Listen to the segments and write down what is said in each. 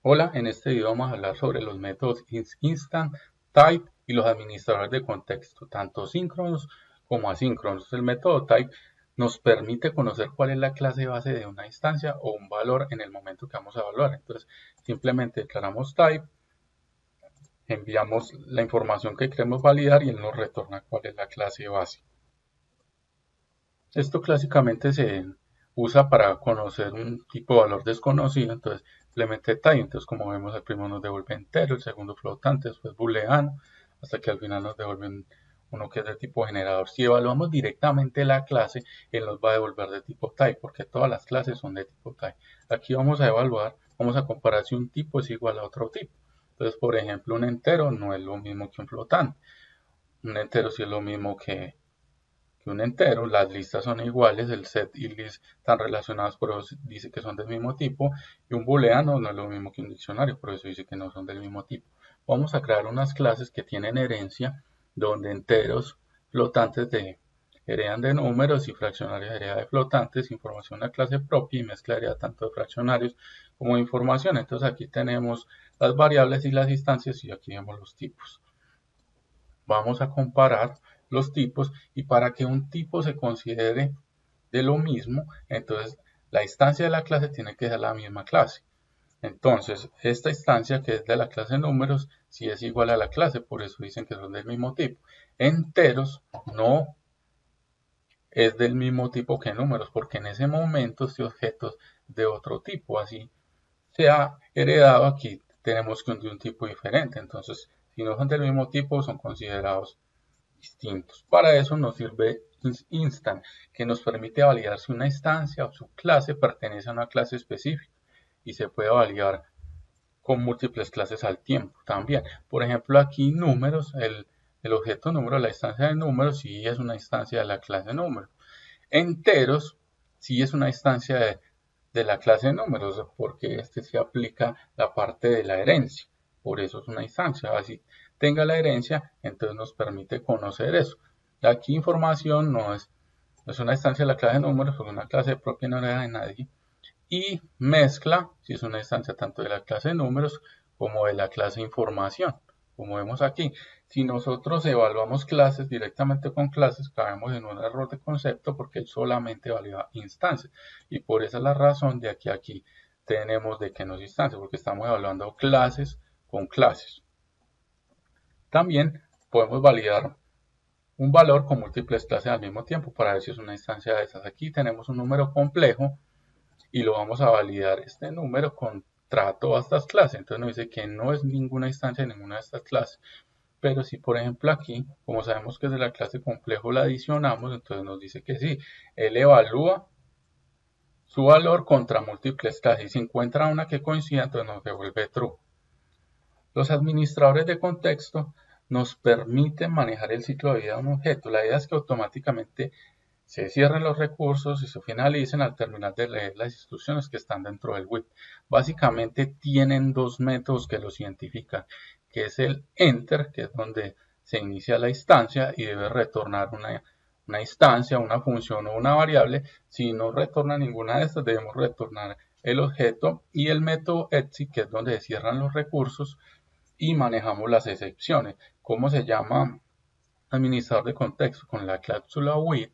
Hola, en este video vamos a hablar sobre los métodos instant, type y los administradores de contexto, tanto síncronos como asíncronos. El método type nos permite conocer cuál es la clase base de una instancia o un valor en el momento que vamos a evaluar. Entonces, simplemente declaramos type, enviamos la información que queremos validar y él nos retorna cuál es la clase base. Esto clásicamente se usa para conocer un tipo de valor desconocido, entonces simplemente type, entonces como vemos el primero nos devuelve entero, el segundo flotante, después booleano, hasta que al final nos devuelven uno que es de tipo generador. Si evaluamos directamente la clase, él nos va a devolver de tipo type, porque todas las clases son de tipo type. Aquí vamos a evaluar, vamos a comparar si un tipo es igual a otro tipo. Entonces, por ejemplo, un entero no es lo mismo que un flotante. Un entero sí es lo mismo que un entero, las listas son iguales, el set y list están relacionados, por eso dice que son del mismo tipo, y un booleano no es lo mismo que un diccionario, por eso dice que no son del mismo tipo. Vamos a crear unas clases que tienen herencia, donde enteros flotantes heredan de números y fraccionarios heredan de flotantes, información a clase propia y mezcla hereda tanto de fraccionarios como de información. Entonces aquí tenemos las variables y las instancias y aquí vemos los tipos. Vamos a comparar los tipos y para que un tipo se considere de lo mismo, entonces la instancia de la clase tiene que ser la misma clase. Entonces, esta instancia que es de la clase números, si es igual a la clase, por eso dicen que son del mismo tipo. Enteros no es del mismo tipo que números, porque en ese momento este objeto es de otro tipo, así se ha heredado aquí, tenemos que de un tipo diferente. Entonces, si no son del mismo tipo, son considerados distintos. Para eso nos sirve instant, que nos permite validar si una instancia o su clase pertenece a una clase específica y se puede validar con múltiples clases al tiempo también. Por ejemplo, aquí números, el objeto número, la instancia de números, sí es una instancia de la clase número. Enteros, sí es una instancia de la clase de números, porque este se aplica la parte de la herencia. Por eso es una instancia. Así tenga la herencia, entonces nos permite conocer eso. Aquí información no es una instancia de la clase de números, es una clase propia no hereda de nadie. Y mezcla, si es una instancia tanto de la clase de números como de la clase de información, como vemos aquí. Si nosotros evaluamos clases directamente con clases, caemos en un error de concepto porque solamente valida instancias. Y por esa es la razón de que aquí tenemos de que no es instancia, porque estamos evaluando clases con clases. También podemos validar un valor con múltiples clases al mismo tiempo para ver si es una instancia de esas. Aquí tenemos un número complejo y lo vamos a validar este número contra todas estas clases. Entonces nos dice que no es ninguna instancia de ninguna de estas clases. Pero si por ejemplo aquí, como sabemos que es de la clase complejo, la adicionamos, entonces nos dice que sí, él evalúa su valor contra múltiples clases y si encuentra una que coincida, entonces nos devuelve true. Los administradores de contexto nos permiten manejar el ciclo de vida de un objeto. La idea es que automáticamente se cierren los recursos y se finalicen al terminar de leer las instrucciones que están dentro del WIP. Básicamente tienen dos métodos que los identifican, que es el enter, que es donde se inicia la instancia y debe retornar una instancia, una función o una variable. Si no retorna ninguna de estas, debemos retornar el objeto y el método exit, que es donde se cierran los recursos y manejamos las excepciones. ¿Cómo se llama? Administrador de contexto con la cláusula with,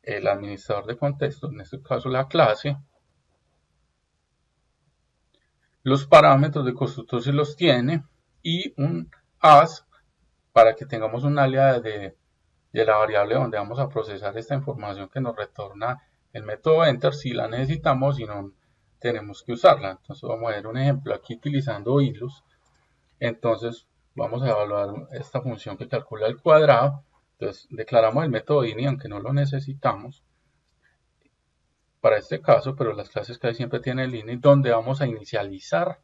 el administrador de contexto, en este caso la clase, los parámetros de constructor si los tiene y un as para que tengamos un alias de la variable donde vamos a procesar esta información que nos retorna el método enter si la necesitamos y no tenemos que usarla. Entonces vamos a ver un ejemplo aquí utilizando hilos. Entonces vamos a evaluar esta función que calcula el cuadrado. Entonces declaramos el método ini aunque no lo necesitamos para este caso, pero las clases que hay siempre tienen el ini, donde vamos a inicializar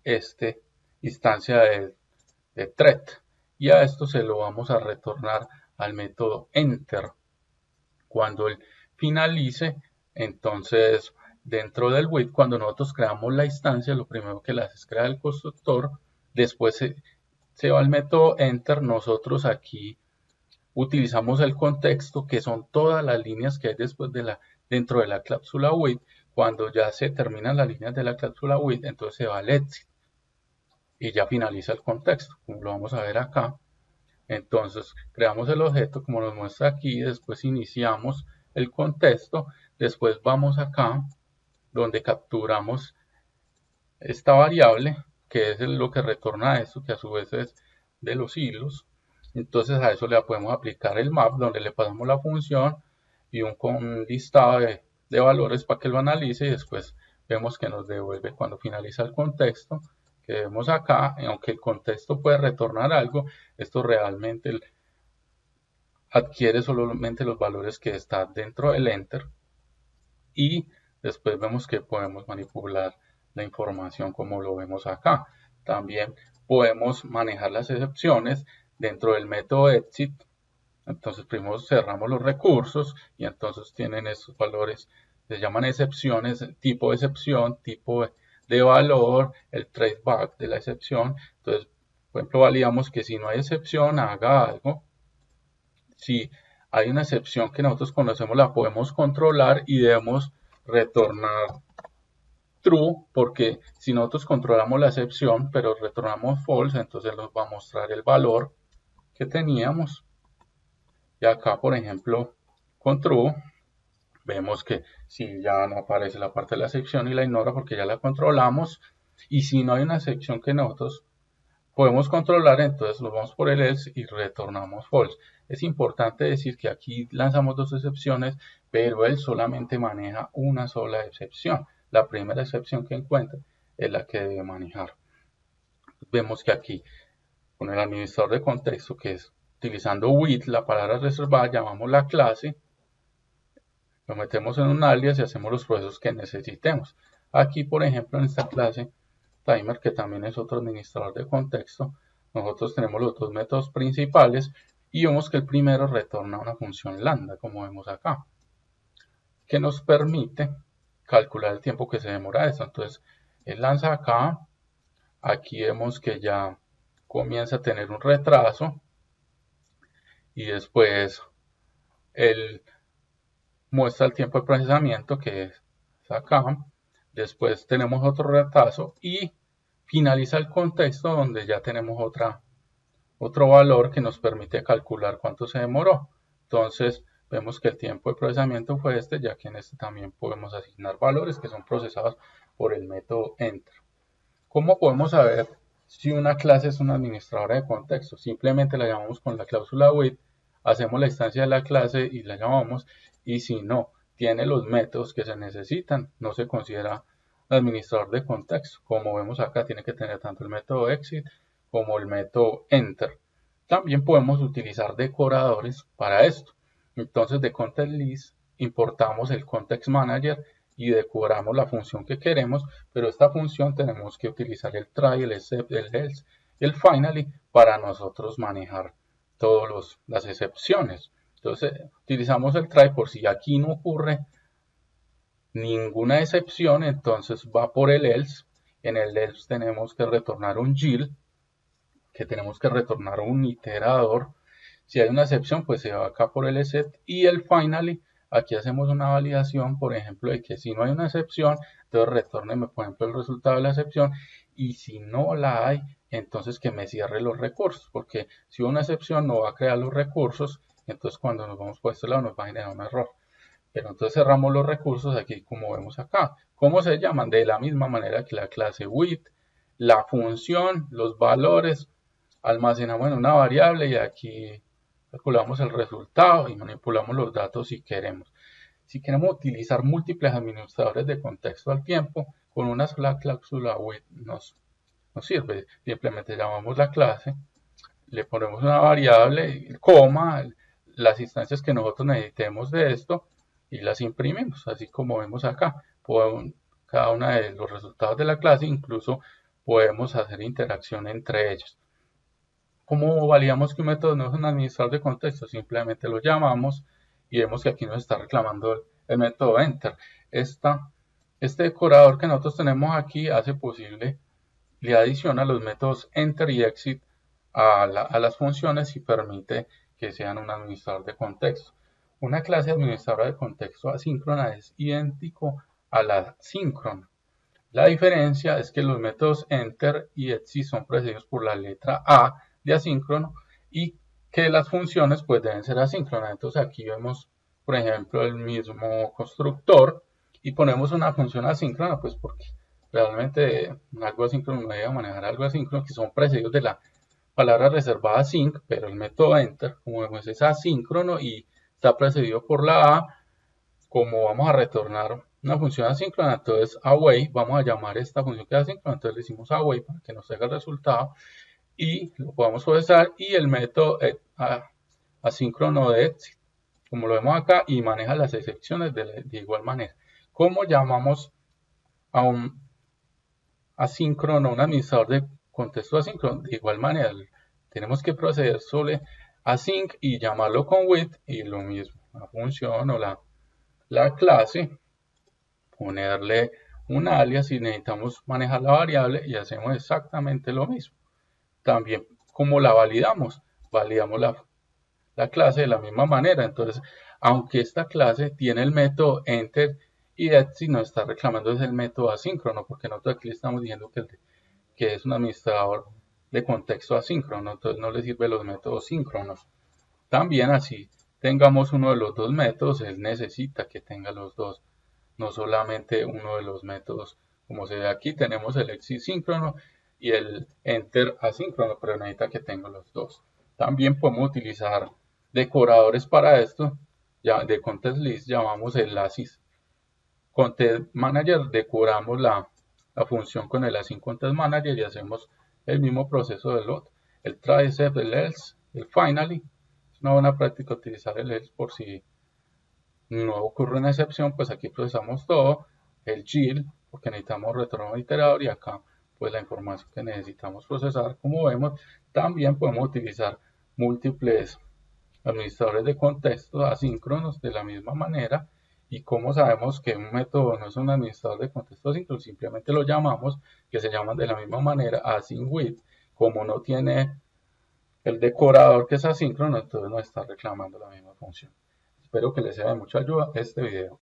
este instancia de thread y a esto se lo vamos a retornar al método enter. Cuando él finalice, entonces dentro del with, cuando nosotros creamos la instancia, lo primero que le hace es crear el constructor, después se va al método enter, nosotros aquí utilizamos el contexto, que son todas las líneas que hay después dentro de la cláusula with. Cuando ya se terminan las líneas de la cláusula with, entonces se va al exit y ya finaliza el contexto, como lo vamos a ver acá. Entonces creamos el objeto como nos muestra aquí, después iniciamos el contexto, después vamos acá donde capturamos esta variable que es lo que retorna esto, que a su vez es de los hilos. Entonces a eso le podemos aplicar el map donde le pasamos la función y un listado de valores para que lo analice y después vemos que nos devuelve cuando finaliza el contexto, que vemos acá. Aunque el contexto puede retornar algo, esto realmente adquiere solamente los valores que están dentro del enter y después vemos que podemos manipular la información como lo vemos acá. También podemos manejar las excepciones dentro del método exit. Entonces primero cerramos los recursos y entonces tienen estos valores, se llaman excepciones, tipo de excepción, tipo de valor, el traceback de la excepción. Entonces, por ejemplo, validamos que si no hay excepción, haga algo. Si hay una excepción que nosotros conocemos, la podemos controlar y debemos retornar true, porque si nosotros controlamos la excepción, pero retornamos false, entonces nos va a mostrar el valor que teníamos. Y acá, por ejemplo, con true, vemos que si ya no aparece la parte de la excepción y la ignora porque ya la controlamos. Y si no hay una excepción que nosotros podemos controlar, entonces nos vamos por el else y retornamos false. Es importante decir que aquí lanzamos dos excepciones, pero él solamente maneja una sola excepción. La primera excepción que encuentra es la que debe manejar. Vemos que aquí con el administrador de contexto, que es utilizando with, la palabra reservada, llamamos la clase, lo metemos en un alias y hacemos los procesos que necesitemos. Aquí, por ejemplo, en esta clase timer, que también es otro administrador de contexto, nosotros tenemos los dos métodos principales y vemos que el primero retorna una función lambda, como vemos acá, que nos permite calcular el tiempo que se demora esto. Entonces, él lanza acá, aquí vemos que ya comienza a tener un retraso y después él muestra el tiempo de procesamiento, que es acá. Después tenemos otro retraso y finaliza el contexto donde ya tenemos otro valor que nos permite calcular cuánto se demoró. Entonces vemos que el tiempo de procesamiento fue este, ya que en este también podemos asignar valores que son procesados por el método enter. ¿Cómo podemos saber si una clase es una administradora de contexto? Simplemente la llamamos con la cláusula with, hacemos la instancia de la clase y la llamamos, y si no tiene los métodos que se necesitan, no se considera administrador de contexto. Como vemos acá, tiene que tener tanto el método exit como el método enter. También podemos utilizar decoradores para esto. Entonces de context list importamos el context manager y decoramos la función que queremos, pero esta función tenemos que utilizar el try, el except, el else, el finally para nosotros manejar todas las excepciones. Entonces utilizamos el try por si aquí no ocurre ninguna excepción, entonces va por el else. En el else tenemos que retornar un yield, que tenemos que retornar un iterador. Si hay una excepción, pues se va acá por el except y el finally. Aquí hacemos una validación, por ejemplo, de que si no hay una excepción, entonces retórneme, por ejemplo, el resultado de la excepción. Y si no la hay, entonces que me cierre los recursos, porque si una excepción no va a crear los recursos, entonces cuando nos vamos por este lado nos va a generar un error. Pero entonces cerramos los recursos aquí como vemos acá. ¿Cómo se llaman? De la misma manera que la clase with, la función, los valores, almacenamos en una variable y aquí calculamos el resultado y manipulamos los datos si queremos. Si queremos utilizar múltiples administradores de contexto al tiempo, con una sola cláusula with nos sirve. Simplemente llamamos la clase, le ponemos una variable, coma, las instancias que nosotros necesitemos de esto y las imprimimos, así como vemos acá. Cada uno de los resultados de la clase, incluso podemos hacer interacción entre ellos. ¿Cómo validamos que un método no es un administrador de contexto? Simplemente lo llamamos y vemos que aquí nos está reclamando el método enter. Este decorador que nosotros tenemos aquí hace posible, le adiciona los métodos enter y exit a las funciones y permite que sean un administrador de contexto. Una clase administradora de contexto asíncrona es idéntico a la síncrona. La diferencia es que los métodos enter y exit son precedidos por la letra A de asíncrono y que las funciones pues deben ser asíncronas. Entonces aquí vemos, por ejemplo, el mismo constructor y ponemos una función asíncrona, pues porque realmente algo asíncrono no debe manejar algo asíncrono, que son precedidos de la palabra reservada sync, pero el método enter, como vemos, es asíncrono y está precedido por la A. Como vamos a retornar una función asíncrona, entonces await, vamos a llamar esta función que es asíncrona, entonces le decimos await para que nos traiga el resultado y lo podamos procesar, y el método asíncrono de exit, como lo vemos acá, y maneja las excepciones de igual manera. ¿Cómo llamamos a un asíncrono, un administrador de contexto asíncrono? De igual manera, tenemos que proceder sobre async y llamarlo con with, y lo mismo, la función o la clase, ponerle un alias y necesitamos manejar la variable y hacemos exactamente lo mismo. También, como la validamos, validamos la clase de la misma manera. Entonces, aunque esta clase tiene el método enter y exit, nos está reclamando es el método asíncrono, porque nosotros aquí le estamos diciendo que es un administrador de contexto asíncrono, entonces no le sirven los métodos síncronos. También así tengamos uno de los dos métodos, él necesita que tenga los dos, no solamente uno de los métodos. Como se ve aquí, tenemos el exit síncrono y el enter asíncrono, pero necesita que tenga los dos. También podemos utilizar decoradores para esto. Ya de context list llamamos el async context manager, decoramos la función con el async context manager y hacemos el mismo proceso del otro. El try, except, el else, el finally. Es una buena práctica utilizar el else por si no ocurre una excepción, pues aquí procesamos todo, el GIL, porque necesitamos retorno iterador, y acá pues la información que necesitamos procesar. Como vemos, también podemos utilizar múltiples administradores de contexto asíncronos de la misma manera. Y como sabemos que un método no es un administrador de contexto asíncrono, simplemente lo llamamos, que se llaman de la misma manera async with. Como no tiene el decorador que es asíncrono, entonces nos está reclamando la misma función. Espero que les sea de mucha ayuda este video.